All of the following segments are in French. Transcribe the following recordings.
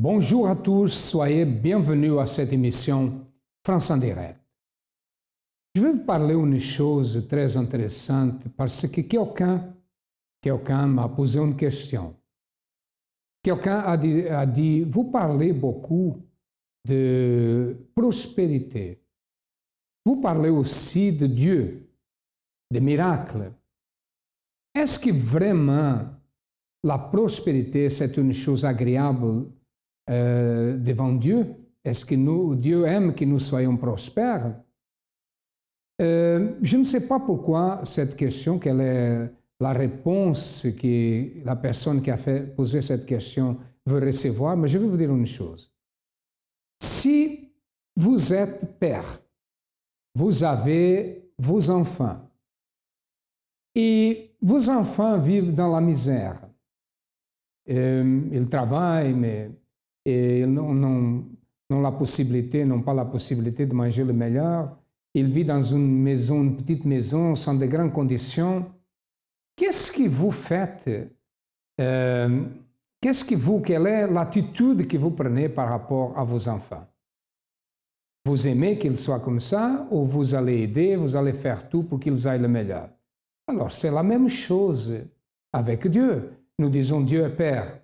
Bonjour à tous, soyez bienvenus à cette émission France en direct. Je vais vous parler d'une chose très intéressante parce que quelqu'un m'a posé une question. Quelqu'un a dit, vous parlez beaucoup de prospérité. Vous parlez aussi de Dieu, de miracles. Est-ce que vraiment la prospérité, c'est une chose agréable devant Dieu? Est-ce que Dieu aime que nous soyons prospères? Je ne sais pas pourquoi cette question, quelle est la réponse que la personne qui a posé cette question veut recevoir, mais je vais vous dire une chose. Si vous êtes père, vous avez vos enfants, et vos enfants vivent dans la misère, ils travaillent, mais ils n'ont pas la possibilité de manger le meilleur. Ils vivent dans une petite maison, sans de grandes conditions. Qu'est-ce que vous faites? Quelle est l'attitude que vous prenez par rapport à vos enfants? Vous aimez qu'ils soient comme ça ou vous allez aider, vous allez faire tout pour qu'ils aillent le meilleur? Alors, c'est la même chose avec Dieu. Nous disons Dieu est Père.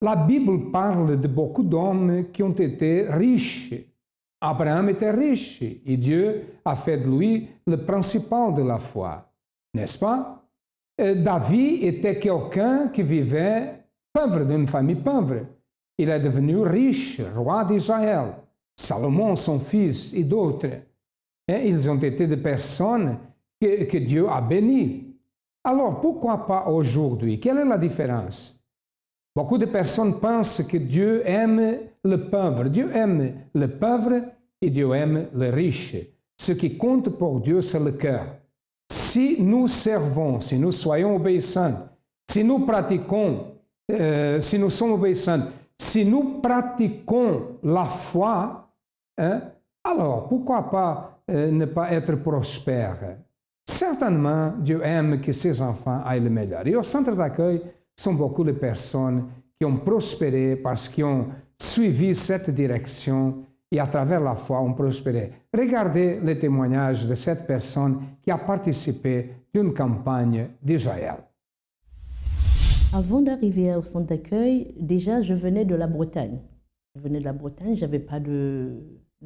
La Bible parle de beaucoup d'hommes qui ont été riches. Abraham était riche et Dieu a fait de lui le principal de la foi, n'est-ce pas? David était quelqu'un qui vivait pauvre, d'une famille pauvre. Il est devenu riche, roi d'Israël. Salomon, son fils, et d'autres. Ils ont été des personnes que Dieu a bénies. Alors, pourquoi pas aujourd'hui? Quelle est la différence? Beaucoup de personnes pensent que Dieu aime le pauvre. Dieu aime le pauvre et Dieu aime le riche. Ce qui compte pour Dieu, c'est le cœur. Si nous servons, si nous soyons obéissants, si nous pratiquons, si nous sommes obéissants, si nous pratiquons la foi, alors pourquoi pas ne pas être prospère? Certainement, Dieu aime que ses enfants aillent le meilleur. Et au centre d'accueil, sont beaucoup de personnes qui ont prospéré parce qu'ils ont suivi cette direction et à travers la foi ont prospéré. Regardez le témoignage de cette personne qui a participé d'une campagne d'Israël. Avant d'arriver au centre d'accueil, déjà je venais de la Bretagne. Je venais de la Bretagne, je n'avais pas de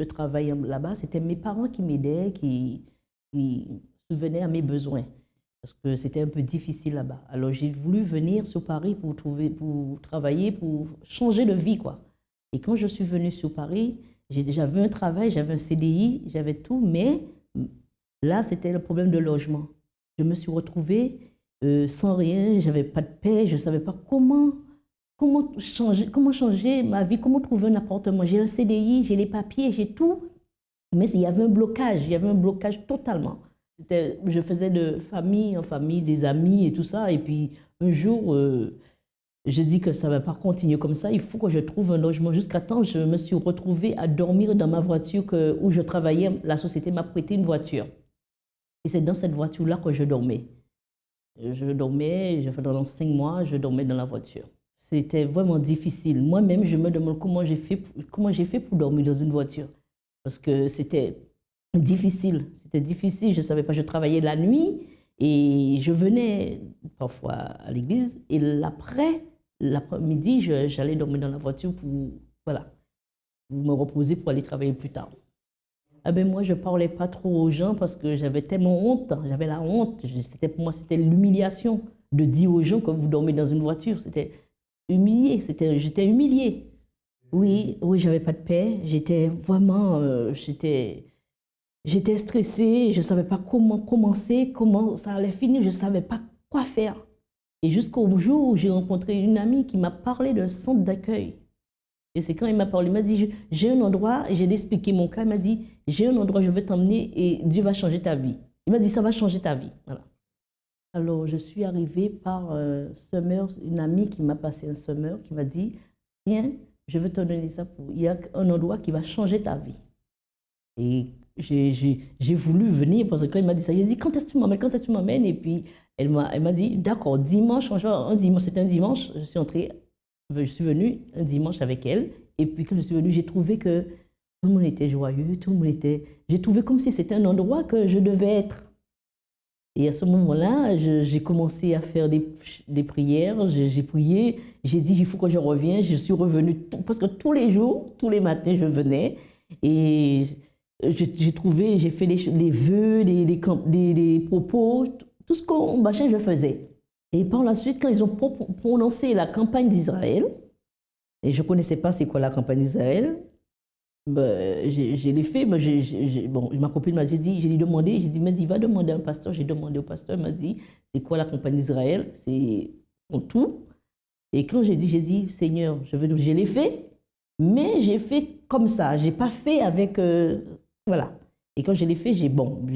travail là-bas. C'était mes parents qui m'aidaient, qui subvenaient à mes besoins. Parce que c'était un peu difficile là-bas. Alors j'ai voulu venir sur Paris pour travailler, pour changer de vie, quoi. Et quand je suis venue sur Paris, j'avais un travail, j'avais un CDI, j'avais tout, mais là c'était le problème de logement. Je me suis retrouvée sans rien, j'avais pas de paix, je ne savais pas comment changer ma vie, comment trouver un appartement. J'ai un CDI, j'ai les papiers, j'ai tout, mais il y avait un blocage totalement. Je faisais de famille en famille, des amis et tout ça. Et puis, un jour, j'ai dit que ça ne va pas continuer comme ça. Il faut que je trouve un logement. Jusqu'à temps, je me suis retrouvée à dormir dans ma voiture où je travaillais. La société m'a prêté une voiture. Et c'est dans cette voiture-là que je dormais. Pendant 5 mois, je dormais dans la voiture. C'était vraiment difficile. Moi-même, je me demande comment j'ai fait pour dormir dans une voiture. Parce que c'était difficile, je ne savais pas, je travaillais la nuit et je venais parfois à l'église et l'après-midi, j'allais dormir dans la voiture pour me reposer pour aller travailler plus tard. Moi, je ne parlais pas trop aux gens parce que j'avais tellement honte, j'avais la honte, pour moi c'était l'humiliation de dire aux gens que vous dormez dans une voiture, c'était humilié, j'étais humiliée. Oui, j'avais pas de paix, j'étais stressée, je ne savais pas comment commencer, comment ça allait finir, je ne savais pas quoi faire. Et jusqu'au jour où j'ai rencontré une amie qui m'a parlé d'un centre d'accueil. Et c'est quand il m'a parlé, il m'a dit, j'ai un endroit, et j'ai expliqué mon cas, il m'a dit, j'ai un endroit, je vais t'emmener et Dieu va changer ta vie. Il m'a dit, ça va changer ta vie. Voilà. Alors, je suis arrivée par une amie qui m'a passé un summer, qui m'a dit, tiens, je vais te donner ça il y a un endroit qui va changer ta vie. Et j'ai voulu venir parce que quand il m'a dit ça, il a dit quand est-ce que tu m'emmènes? Et puis elle m'a dit d'accord, dimanche, c'était un dimanche, je suis entrée Je suis venue un dimanche avec elle. Et puis quand je suis venue, j'ai trouvé que tout le monde était joyeux, tout le monde était... J'ai trouvé comme si c'était un endroit que je devais être. Et à ce moment-là, j'ai commencé à faire des prières, j'ai prié, j'ai dit, il faut que je revienne. Je suis revenue parce que tous les jours, tous les matins, je venais. Et j'ai trouvé, j'ai fait les vœux, les propos, tout ce qu'on machin, je faisais. Et par la suite, quand ils ont prononcé la campagne d'Israël, et je ne connaissais pas c'est quoi la campagne d'Israël, ben, je l'ai fait. Ben, bon, ma copine m'a dit, j'ai demandé, j'ai dit, mais il va demander à un pasteur. J'ai demandé au pasteur, il m'a dit, c'est quoi la campagne d'Israël? C'est pour tout. Et quand j'ai dit, Seigneur, je l'ai fait, mais j'ai fait comme ça. Je n'ai pas fait avec... voilà. Et quand je l'ai fait, je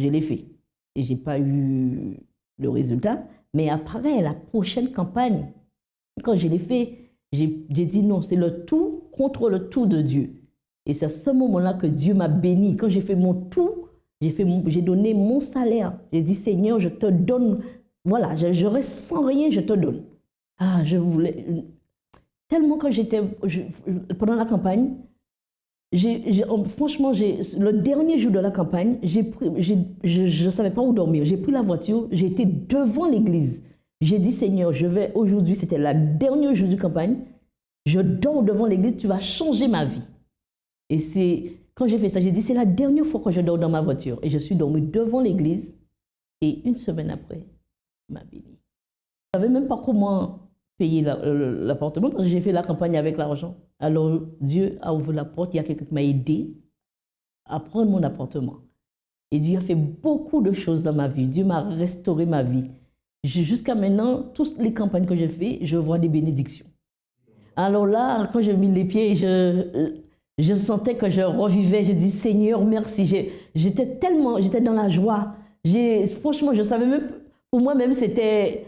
l'ai fait. Et je n'ai pas eu le résultat. Mais après, la prochaine campagne, quand je l'ai fait, j'ai dit non, c'est le tout contre le tout de Dieu. Et c'est à ce moment-là que Dieu m'a béni. Quand j'ai fait mon tout, j'ai donné mon salaire. J'ai dit, Seigneur, je te donne, voilà, je reste sans rien, je te donne. Ah, je voulais... Tellement que pendant la campagne, franchement, le dernier jour de la campagne, je ne savais pas où dormir. J'ai pris la voiture, j'ai été devant l'église. J'ai dit, Seigneur, aujourd'hui, c'était le dernier jour de campagne, je dors devant l'église, tu vas changer ma vie. Et c'est quand j'ai fait ça, j'ai dit, c'est la dernière fois que je dors dans ma voiture. Et je suis dormie devant l'église. Et une semaine après, il m'a béni. Je ne savais même pas comment payer l'appartement parce que j'ai fait la campagne avec l'argent. Alors Dieu a ouvert la porte, il y a quelqu'un qui m'a aidé à prendre mon appartement. Et Dieu a fait beaucoup de choses dans ma vie. Dieu m'a restauré ma vie. Jusqu'à maintenant, toutes les campagnes que j'ai faites, je vois des bénédictions. Alors là, quand j'ai mis les pieds, je sentais que je revivais. Je dis Seigneur, merci. J'étais dans la joie. Franchement, je savais même, pour moi-même, c'était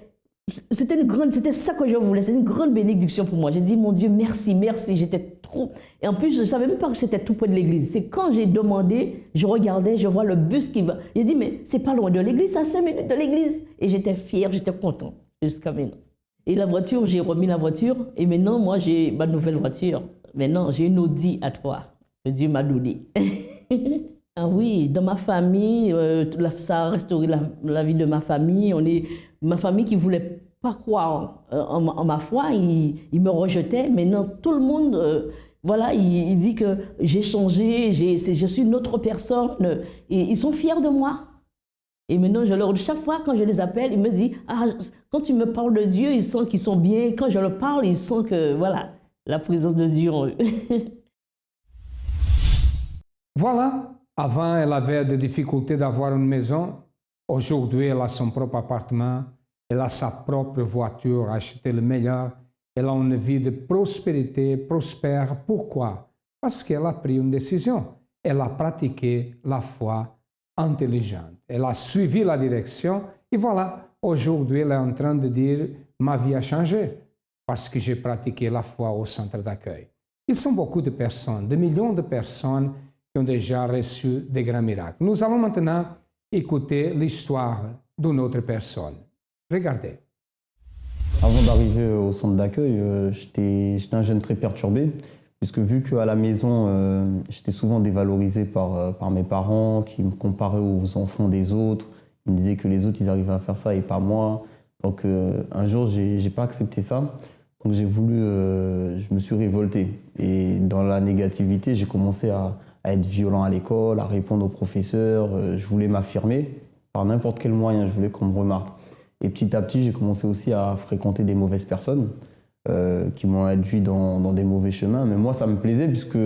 ça que je voulais. C'était une grande bénédiction pour moi. J'ai dit, mon Dieu, merci, merci. J'étais trop... Et en plus, je ne savais même pas que c'était tout près de l'église. C'est quand j'ai demandé, je regardais, je vois le bus qui va. J'ai dit, mais c'est pas loin de l'église, c'est à 5 minutes de l'église. Et j'étais fière, j'étais contente jusqu'à maintenant. Et la voiture, j'ai remis la voiture. Et maintenant, moi, j'ai ma nouvelle voiture. Maintenant, j'ai une Audi A3 que Dieu m'a donnée. Ah oui, dans ma famille, ça a restauré la vie de ma famille. Ma famille qui ne voulait pas croire en ma foi, il me rejetait. Maintenant, tout le monde, voilà, il dit que j'ai changé, je suis une autre personne. Et ils sont fiers de moi. Et maintenant, chaque fois quand je les appelle, ils me disent, ah, quand tu me parles de Dieu, ils sentent qu'ils sont bien. Quand je leur parle, ils sentent que, voilà, la présence de Dieu en eux. Voilà. Avant, elle avait des difficultés d'avoir une maison. Aujourd'hui, elle a son propre appartement. Elle a sa propre voiture, acheté le meilleur. Elle a une vie de prospérité, prospère. Pourquoi? Parce qu'elle a pris une décision. Elle a pratiqué la foi intelligente. Elle a suivi la direction. Et voilà, aujourd'hui, elle est en train de dire « Ma vie a changé parce que j'ai pratiqué la foi au centre d'accueil ». Ils sont beaucoup de personnes, des millions de personnes qui ont déjà reçu des grands miracles. Nous allons maintenant écouter l'histoire d'une autre personne. Regardez. Avant d'arriver au centre d'accueil, j'étais un jeune très perturbé, puisque vu qu'à la maison, j'étais souvent dévalorisé par mes parents, qui me comparaient aux enfants des autres. Ils me disaient que les autres, ils arrivaient à faire ça et pas moi. Donc un jour, j'ai pas accepté ça. Donc je me suis révolté. Et dans la négativité, j'ai commencé à être violent à l'école, à répondre aux professeurs. Je voulais m'affirmer par n'importe quel moyen, je voulais qu'on me remarque. Et petit à petit, j'ai commencé aussi à fréquenter des mauvaises personnes qui m'ont induit dans des mauvais chemins. Mais moi, ça me plaisait puisque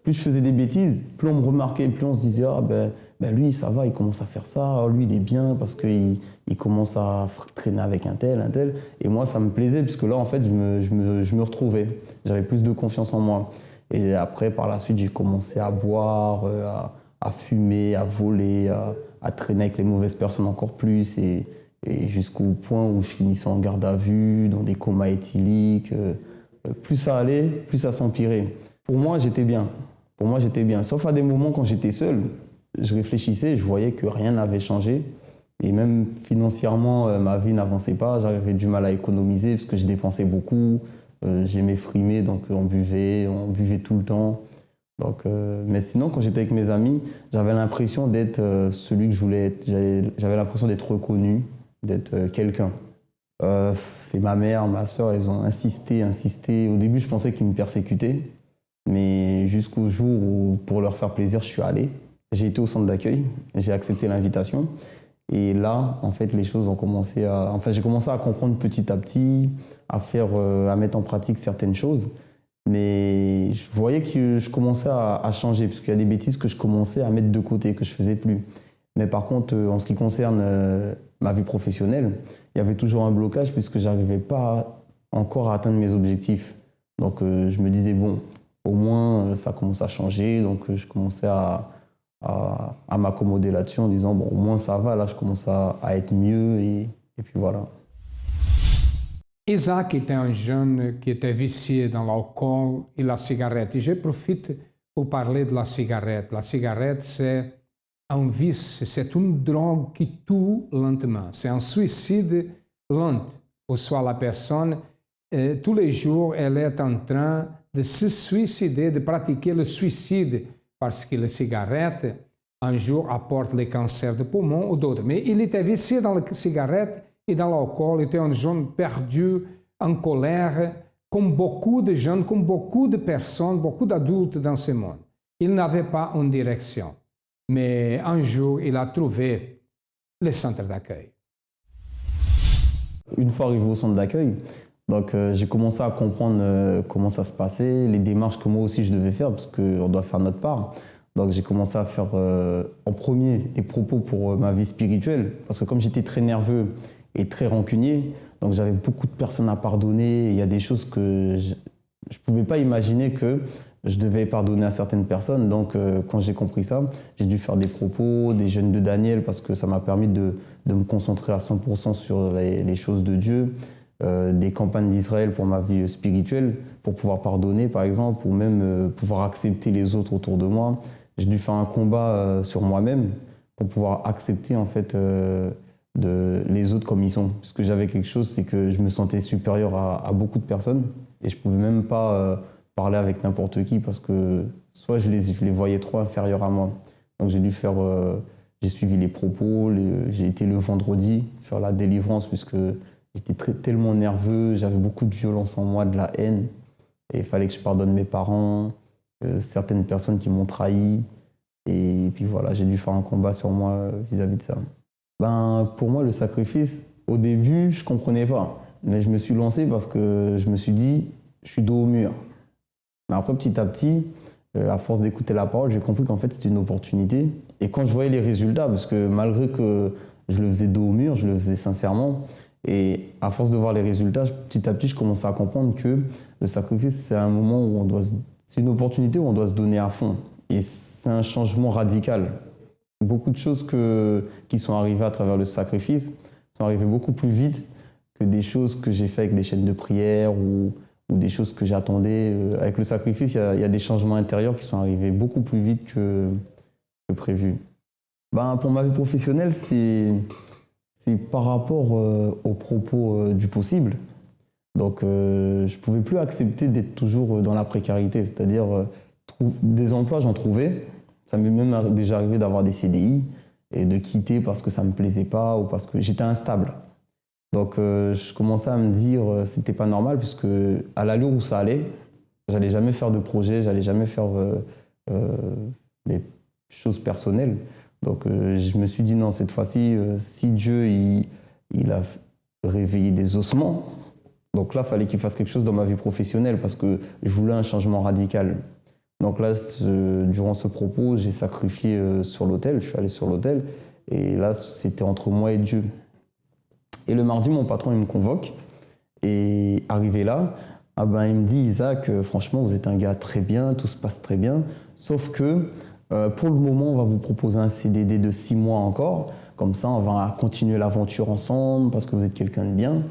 plus je faisais des bêtises, plus on me remarquait, plus on se disait « Ah ben lui, ça va, il commence à faire ça. Lui, il est bien parce qu'il commence à traîner avec un tel, un tel. » Et moi, ça me plaisait puisque là, en fait, je me retrouvais. J'avais plus de confiance en moi. Et après, par la suite, j'ai commencé à boire, à fumer, à voler, à traîner avec les mauvaises personnes encore plus. Et jusqu'au point où je finissais en garde à vue, dans des comas éthyliques. Plus ça allait, plus ça s'empirait. Pour moi, j'étais bien. Pour moi, j'étais bien. Sauf à des moments quand j'étais seul, je réfléchissais, je voyais que rien n'avait changé. Et même financièrement, ma vie n'avançait pas. J'avais du mal à économiser parce que je dépensais beaucoup. J'aimais frimer, donc on buvait tout le temps. Donc, mais sinon, quand j'étais avec mes amis, j'avais l'impression d'être celui que je voulais être. J'avais l'impression d'être reconnu, d'être quelqu'un. C'est ma mère, ma soeur, elles ont insisté. Au début, je pensais qu'ils me persécutaient, mais jusqu'au jour où, pour leur faire plaisir, je suis allé. J'ai été au centre d'accueil, j'ai accepté l'invitation. Et là, en fait, les choses ont commencé à... Enfin, j'ai commencé à comprendre petit à petit, à mettre en pratique certaines choses. Mais je voyais que je commençais à changer, parce qu'il y a des bêtises que je commençais à mettre de côté, que je ne faisais plus. Mais par contre, en ce qui concerne ma vie professionnelle, il y avait toujours un blocage, puisque je n'arrivais pas encore à atteindre mes objectifs. Donc je me disais, bon, au moins ça commence à changer. Donc je commençais à m'accommoder là-dessus en disant, bon, au moins ça va, là je commence à être mieux, et puis voilà. Isaac était un jeune qui était vicié dans l'alcool et la cigarette. Et je profite pour parler de la cigarette. La cigarette, c'est un vice, c'est une drogue qui tue lentement. C'est un suicide lent. Ou soit la personne, tous les jours, elle est en train de se suicider, de pratiquer le suicide, parce que la cigarette, un jour, apporte le cancer de poumon ou d'autres. Mais il était vicié dans la cigarette et dans l'alcool, était un jeune perdu, en colère, comme beaucoup de jeunes, comme beaucoup de personnes, beaucoup d'adultes dans ce monde. Il n'avait pas une direction. Mais un jour, il a trouvé le centre d'accueil. Une fois arrivé au centre d'accueil, donc j'ai commencé à comprendre comment ça se passait, les démarches que moi aussi je devais faire, parce qu'on doit faire notre part. Donc j'ai commencé à faire en premier des propos pour ma vie spirituelle, parce que comme j'étais très nerveux et très rancunier, donc j'avais beaucoup de personnes à pardonner. Il y a des choses que je ne pouvais pas imaginer que je devais pardonner à certaines personnes. Donc quand j'ai compris ça, j'ai dû faire des propos, des jeûnes de Daniel, parce que ça m'a permis de me concentrer à 100% sur les choses de Dieu, des campagnes d'Israël pour ma vie spirituelle, pour pouvoir pardonner par exemple, ou même pouvoir accepter les autres autour de moi. J'ai dû faire un combat sur moi-même pour pouvoir accepter en fait les autres comme ils sont. Parce que j'avais quelque chose, c'est que je me sentais supérieur à beaucoup de personnes et je ne pouvais même pas parler avec n'importe qui parce que soit je les voyais trop inférieurs à moi. Donc j'ai suivi les propos, j'ai été le vendredi faire la délivrance puisque j'étais tellement nerveux, j'avais beaucoup de violence en moi, de la haine. Et il fallait que je pardonne mes parents, certaines personnes qui m'ont trahi. Et puis voilà, j'ai dû faire un combat sur moi vis-à-vis de ça. Pour moi, le sacrifice, au début, je ne comprenais pas. Mais je me suis lancé parce que je me suis dit, je suis dos au mur. Mais après, petit à petit, à force d'écouter la parole, j'ai compris qu'en fait, c'était une opportunité. Et quand je voyais les résultats, parce que malgré que je le faisais dos au mur, je le faisais sincèrement. Et à force de voir les résultats, petit à petit, je commençais à comprendre que le sacrifice, c'est un moment où c'est une opportunité où on doit se donner à fond. Et c'est un changement radical. Beaucoup de choses qui sont arrivées à travers le sacrifice sont arrivées beaucoup plus vite que des choses que j'ai fait avec des chaînes de prière ou des choses que j'attendais. Avec le sacrifice, il y a des changements intérieurs qui sont arrivés beaucoup plus vite que prévu. Pour ma vie professionnelle, c'est par rapport aux propos du possible. Donc, je ne pouvais plus accepter d'être toujours dans la précarité, c'est-à-dire des emplois, j'en trouvais. Ça m'est même déjà arrivé d'avoir des CDI et de quitter parce que ça ne me plaisait pas ou parce que j'étais instable. Donc, je commençais à me dire que ce n'était pas normal puisque à l'allure où ça allait, j'allais jamais faire de projet, j'allais jamais faire des choses personnelles. Donc, je me suis dit non, cette fois-ci, si Dieu il a réveillé des ossements, donc là, il fallait qu'il fasse quelque chose dans ma vie professionnelle parce que je voulais un changement radical. Donc là, durant ce propos, j'ai sacrifié sur l'autel, je suis allé sur l'autel et là, c'était entre moi et Dieu. Et le mardi, mon patron, il me convoque et arrivé là, il me dit « Isaac, franchement, vous êtes un gars très bien, tout se passe très bien, sauf que pour le moment, on va vous proposer un CDD de 6 mois encore, comme ça, on va continuer l'aventure ensemble parce que vous êtes quelqu'un de bien. »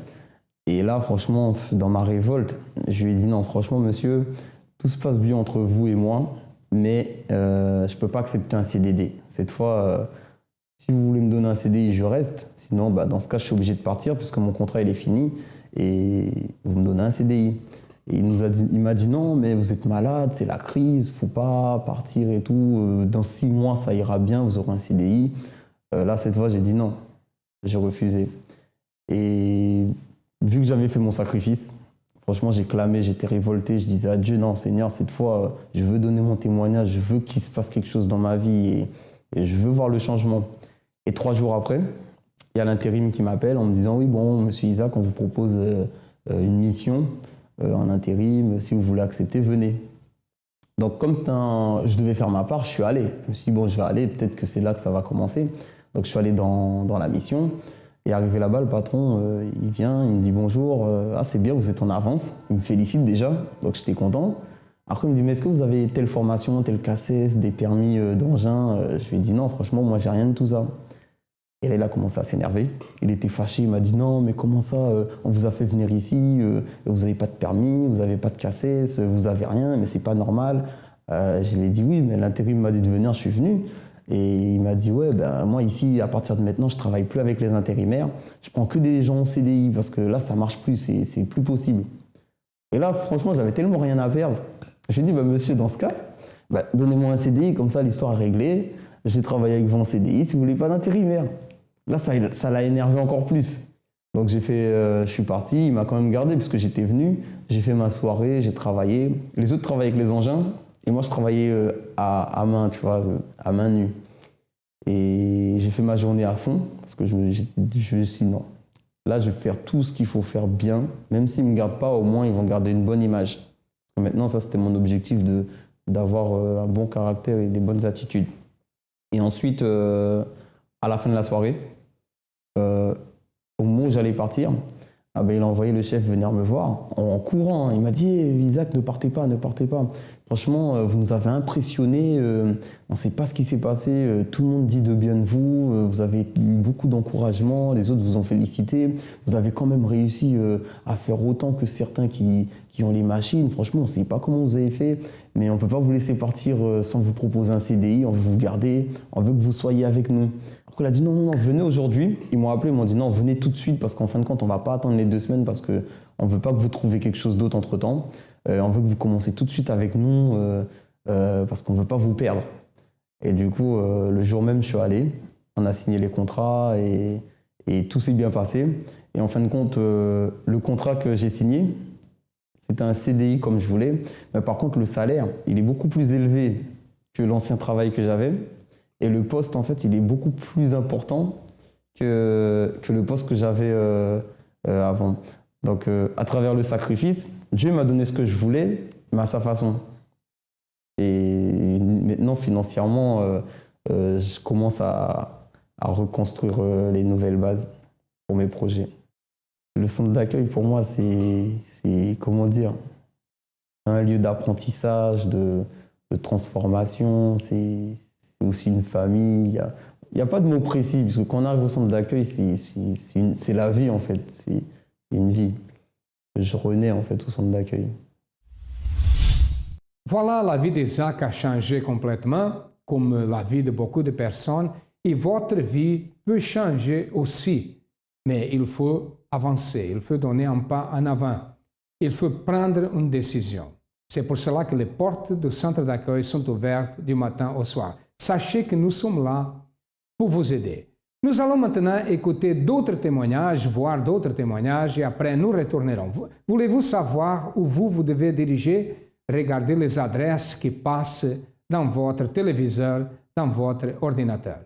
Et là, franchement, dans ma révolte, je lui ai dit « Non, franchement, monsieur, tout se passe bien entre vous et moi, mais je ne peux pas accepter un CDD. Cette fois, si vous voulez me donner un CDI, je reste. Sinon, dans ce cas, je suis obligé de partir puisque mon contrat il est fini et vous me donnez un CDI. » Et il m'a dit non, mais vous êtes malade, c'est la crise, faut pas partir et tout. Dans 6 mois, ça ira bien, vous aurez un CDI. Là, cette fois, j'ai dit non. J'ai refusé. Et vu que j'avais fait mon sacrifice, franchement, j'ai clamé, j'étais révolté. Je disais à Dieu, non, Seigneur, cette fois, je veux donner mon témoignage, je veux qu'il se passe quelque chose dans ma vie et je veux voir le changement. Et 3 jours après, il y a l'intérim qui m'appelle en me disant, oui, bon, monsieur Isaac, on vous propose une mission en intérim, si vous voulez accepter, venez. Donc comme je devais faire ma part, je suis allé. Je me suis dit, bon, je vais aller, peut-être que c'est là que ça va commencer. Donc je suis allé dans la mission. Et arrivé là-bas, le patron, il vient, il me dit bonjour, ah c'est bien, vous êtes en avance. Il me félicite déjà, donc j'étais content. Après il me dit, mais est-ce que vous avez telle formation, tel CACES, des permis d'engin? Je lui ai dit non, franchement, moi j'ai rien de tout ça. Et là, il a commencé à s'énerver. Il était fâché, il m'a dit non, mais comment ça, on vous a fait venir ici, vous n'avez pas de permis, vous n'avez pas de CACES, vous n'avez rien, mais c'est pas normal. Je lui ai dit oui, mais l'intérim m'a dit de venir, je suis venu. Et il m'a dit ouais, ben, moi ici, à partir de maintenant, je ne travaille plus avec les intérimaires, je prends que des gens en CDI, parce que là, ça ne marche plus, c'est plus possible. Et là, franchement, j'avais tellement rien à perdre. Je lui ai dit, bah, monsieur, dans ce cas, bah, donnez-moi un CDI, comme ça, l'histoire est réglée. J'ai travaillé avec vous en CDI, si vous ne voulez pas d'intérimaire. Là, ça l'a énervé encore plus. Donc je suis parti, il m'a quand même gardé parce que j'étais venu, j'ai fait ma soirée, j'ai travaillé. Les autres travaillaient avec les engins et moi je travaillais à main, tu vois, à main nue. Et j'ai fait ma journée à fond parce que je me suis dit non. Là, je vais faire tout ce qu'il faut faire bien, même s'ils ne me gardent pas, au moins ils vont garder une bonne image. Parce que maintenant, ça c'était mon objectif d'avoir un bon caractère et des bonnes attitudes. Et ensuite, à la fin de la soirée, au moment où j'allais partir, ah ben, il a envoyé le chef venir me voir en courant. Il m'a dit Isaac, ne partez pas, ne partez pas. Franchement, vous nous avez impressionnés. On ne sait pas ce qui s'est passé. Tout le monde dit de bien de vous. Vous avez eu beaucoup d'encouragement. Les autres vous ont félicité. Vous avez quand même réussi à faire autant que certains qui ont les machines. Franchement, on ne sait pas comment vous avez fait. Mais on ne peut pas vous laisser partir sans vous proposer un CDI. On veut vous garder. On veut que vous soyez avec nous. Il a dit non, venez aujourd'hui. Ils m'ont appelé, ils m'ont dit non, venez tout de suite parce qu'en fin de compte, on ne va pas attendre les 2 semaines parce qu'on ne veut pas que vous trouviez quelque chose d'autre entre-temps. On veut que vous commenciez tout de suite avec nous parce qu'on ne veut pas vous perdre. Et du coup, le jour même, je suis allé. On a signé les contrats et tout s'est bien passé. Et en fin de compte, le contrat que j'ai signé, c'était un CDI comme je voulais. Mais par contre, le salaire, il est beaucoup plus élevé que l'ancien travail que j'avais. Et le poste, en fait, il est beaucoup plus important que le poste que j'avais avant. Donc, à travers le sacrifice, Dieu m'a donné ce que je voulais, mais à sa façon. Et maintenant, financièrement, je commence à reconstruire les nouvelles bases pour mes projets. Le centre d'accueil, pour moi, c'est comment dire, un lieu d'apprentissage, de transformation, c'est aussi une famille. Il n'y a pas de mot précis, parce que quand on arrive au centre d'accueil, c'est la vie, en fait. C'est une vie. Je renais, en fait, au centre d'accueil. Voilà, la vie d'Isaac a changé complètement, comme la vie de beaucoup de personnes, et votre vie peut changer aussi. Mais il faut avancer, il faut donner un pas en avant. Il faut prendre une décision. C'est pour cela que les portes du centre d'accueil sont ouvertes du matin au soir. Sachez que nous sommes là pour vous aider. Nous allons maintenant écouter d'autres témoignages, voir d'autres témoignages et après nous retournerons. Voulez-vous savoir où vous devez diriger? Regardez les adresses qui passent dans votre téléviseur, dans votre ordinateur.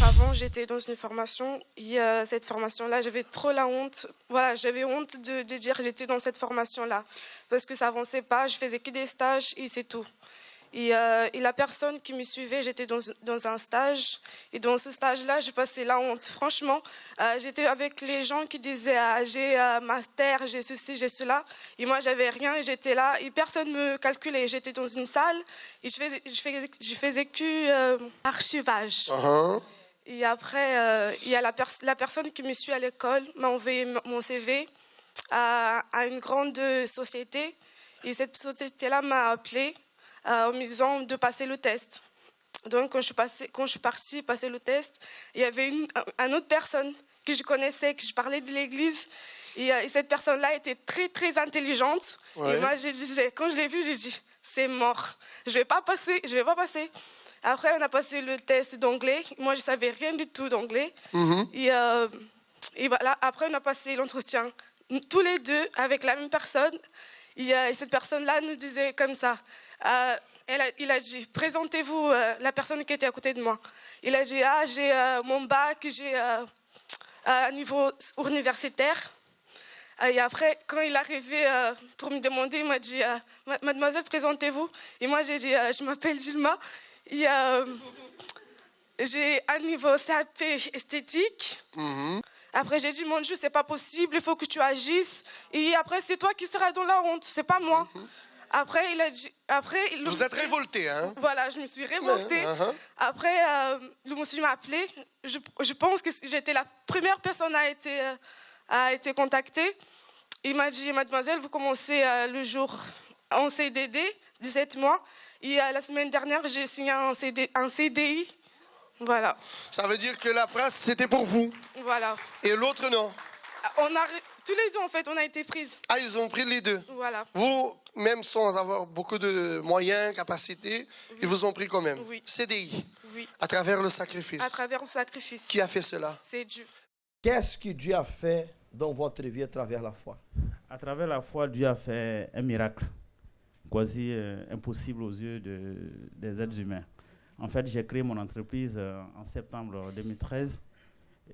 Avant, j'étais dans une formation. Cette formation-là, j'avais trop la honte. Voilà, j'avais honte de dire que j'étais dans cette formation-là. Parce que ça n'avançait pas, je faisais que des stages et c'est tout. Et la personne qui me suivait, j'étais dans un stage. Et dans ce stage-là, je passais la honte. Franchement, j'étais avec les gens qui disaient j'ai master, j'ai ceci, j'ai cela. Et moi, j'avais rien et j'étais là. Et personne ne me calculait. J'étais dans une salle et je faisais que archivage. Uh-huh. Et après, il y a la personne qui me suit à l'école m'a envoyé mon CV à une grande société. Et cette société-là m'a appelée en me disant de passer le test. Donc, quand je suis partie passer le test, il y avait une autre personne que je connaissais, que je parlais de l'église. Et cette personne-là était très, très intelligente. Ouais. Et moi, je disais, quand je l'ai vue, j'ai dit, c'est mort. Je vais pas passer. Après, on a passé le test d'anglais. Moi, je savais rien du tout d'anglais. Et voilà, après, on a passé l'entretien. Tous les deux, avec la même personne. Et cette personne-là nous disait comme ça. Il a dit, présentez-vous, la personne qui était à côté de moi. Il a dit, j'ai mon bac, j'ai un niveau universitaire. Et après, quand il est arrivé pour me demander, il m'a dit, mademoiselle, présentez-vous. Et moi, j'ai dit, je m'appelle Dilma. Et, j'ai un niveau CAP esthétique. Après, j'ai dit, mon Dieu, c'est pas possible, il faut que tu agisses. Et après, c'est toi qui seras dans la honte, c'est pas moi. Après, il a dit... Vous êtes révolté, hein? Voilà, je me suis révoltée. Après, le monsieur m'a appelé. Je pense que j'étais la première personne à être contactée. Il m'a dit, mademoiselle, vous commencez le jour en CDD, 17 mois. Et la semaine dernière, j'ai signé un CDI. Voilà. Ça veut dire que la place, c'était pour vous. Voilà. Et l'autre, non. Tous les deux, en fait, on a été prises. Ah, ils ont pris les deux. Voilà. Vous, même sans avoir beaucoup de moyens, capacités, ils vous ont pris quand même. Oui. CDI. Oui. À travers le sacrifice. À travers le sacrifice. Qui a fait cela? C'est Dieu. Qu'est-ce que Dieu a fait dans votre vie à travers la foi? À travers la foi, Dieu a fait un miracle, quasi impossible aux yeux des êtres humains. En fait, j'ai créé mon entreprise en septembre 2013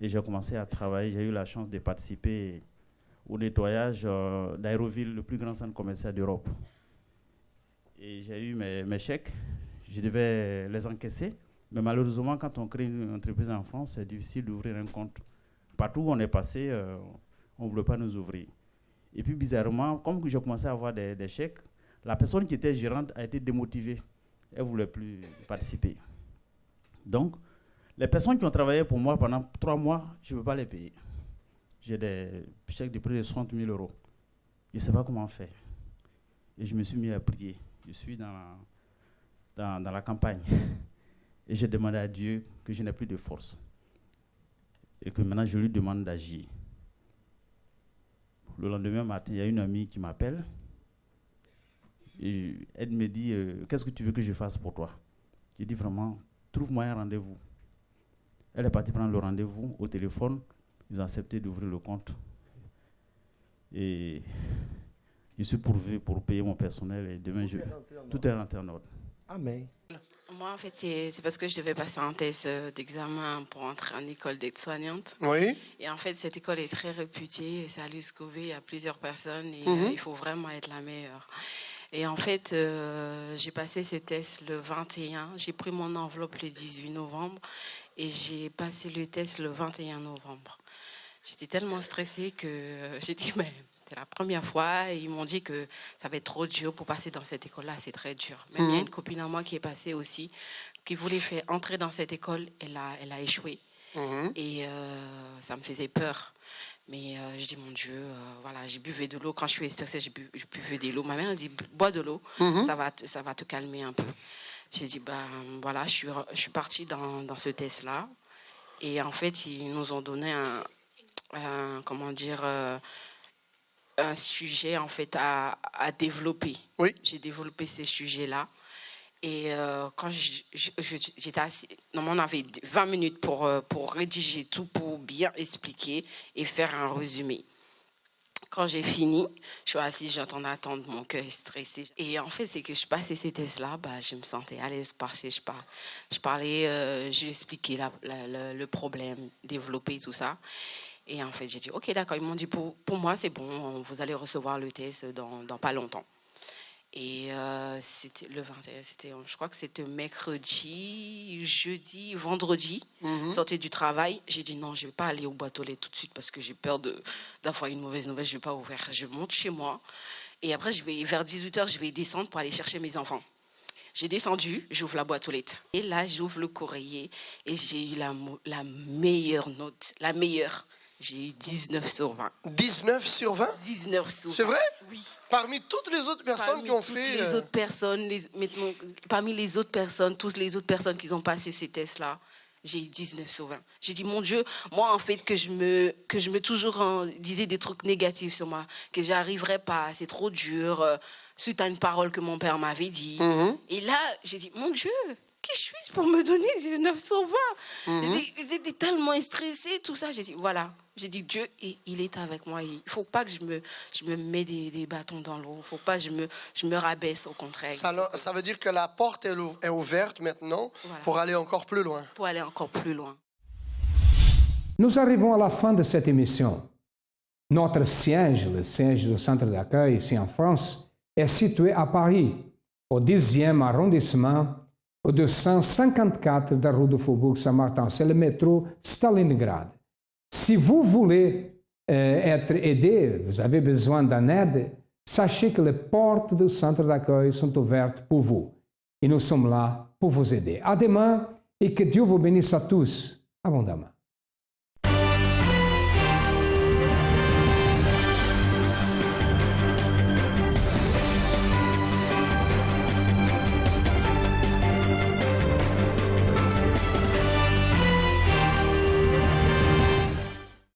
et j'ai commencé à travailler. J'ai eu la chance de participer au nettoyage d'Aéroville, le plus grand centre commercial d'Europe. Et j'ai eu mes chèques, je devais les encaisser. Mais malheureusement, quand on crée une entreprise en France, c'est difficile d'ouvrir un compte. Partout où on est passé, on ne voulait pas nous ouvrir. Et puis bizarrement, comme j'ai commencé à avoir des chèques, la personne qui était gérante a été démotivée. Elle ne voulait plus participer. Donc, les personnes qui ont travaillé pour moi pendant 3 mois, je ne peux pas les payer. J'ai des chèques de près de 60 000 €. Je ne sais pas comment faire. Et je me suis mis à prier. Je suis dans la campagne. Et j'ai demandé à Dieu que je n'ai plus de force. Et que maintenant, je lui demande d'agir. Le lendemain matin, il y a une amie qui m'appelle. Et elle me dit, qu'est-ce que tu veux que je fasse pour toi? Je dis vraiment, trouve-moi un rendez-vous. Elle est partie prendre le rendez-vous au téléphone. Ils ont accepté d'ouvrir le compte. Et je suis pourvu pour payer mon personnel. Et demain, tout est rentré en ordre. Amen. Moi, en fait, c'est parce que je devais passer un test d'examen pour entrer en école d'aide-soignante. Oui. Et en fait, cette école est très réputée. C'est à l'USCOV, il y a plusieurs personnes et il faut vraiment être la meilleure. Et en fait, j'ai passé ces tests le 21. J'ai pris mon enveloppe le 18 novembre et j'ai passé le test le 21 novembre. J'étais tellement stressée que j'ai dit, mais c'est la première fois. Et ils m'ont dit que ça va être trop dur pour passer dans cette école-là. C'est très dur. Même il y a une copine à moi qui est passée aussi, qui voulait faire entrer dans cette école. Elle a échoué. Et ça me faisait peur. Mais je dis, mon Dieu, voilà, j'ai buvé de l'eau. Quand je suis stressée, je buvais de l'eau. Ma mère a dit, bois de l'eau, ça va te calmer un peu. J'ai dit, voilà, je suis partie dans ce test-là. Et en fait, ils nous ont donné un sujet en fait à développer. Oui. J'ai développé ces sujets-là. Et quand j'étais assis, normalement on avait 20 minutes pour rédiger tout, pour bien expliquer et faire un résumé. Quand j'ai fini, je suis assise, j'entendais attendre, mon cœur est stressé. Et en fait, c'est que je passais ces tests-là, je me sentais à l'aise, je parlais, j'expliquais le problème, développer tout ça. Et en fait, j'ai dit, ok, d'accord. Ils m'ont dit, pour moi, c'est bon, vous allez recevoir le test dans pas longtemps. Et c'était le 21, je crois que c'était mercredi, jeudi, vendredi, sortie du travail. J'ai dit non, je ne vais pas aller au boîte aux lettres tout de suite parce que j'ai peur d'avoir une mauvaise nouvelle, je ne vais pas ouvrir. Je monte chez moi et après, vers 18h, je vais descendre pour aller chercher mes enfants. J'ai descendu, j'ouvre la boîte aux lettres. Et là, j'ouvre le courrier et j'ai eu la meilleure note, la meilleure. J'ai eu 19 sur 20. 19 sur 20? 19 sur 20. C'est vrai? Oui. Parmi toutes les autres personnes qui ont fait... Les autres personnes, parmi les autres personnes, toutes les autres personnes qui ont passé ces tests-là, j'ai eu 19 sur 20. J'ai dit, mon Dieu, moi, en fait, que je me toujours disais des trucs négatifs sur moi, que j'arriverais pas, c'est trop dur, suite à une parole que mon père m'avait dit. Et là, j'ai dit, mon Dieu, qui suis-je pour me donner 19 sur 20 J'étais tellement stressée, tout ça. J'ai dit, voilà. J'ai dit, Dieu, il est avec moi. Il ne faut pas que je me mette des bâtons dans l'eau. Il ne faut pas que je me rabaisse, au contraire. Ça veut dire que la porte est ouverte maintenant pour aller encore plus loin. Pour aller encore plus loin. Nous arrivons à la fin de cette émission. Notre siège, le siège du centre d'accueil ici en France, est situé à Paris, au 10e arrondissement, au 254 de la rue du Faubourg Saint-Martin. C'est le métro Stalingrad. Si vous voulez être aidé, vous avez besoin d'une aide, sachez que les portes du centre d'accueil sont ouvertes pour vous. Et nous sommes là pour vous aider. À demain et que Dieu vous bénisse à tous abondamment.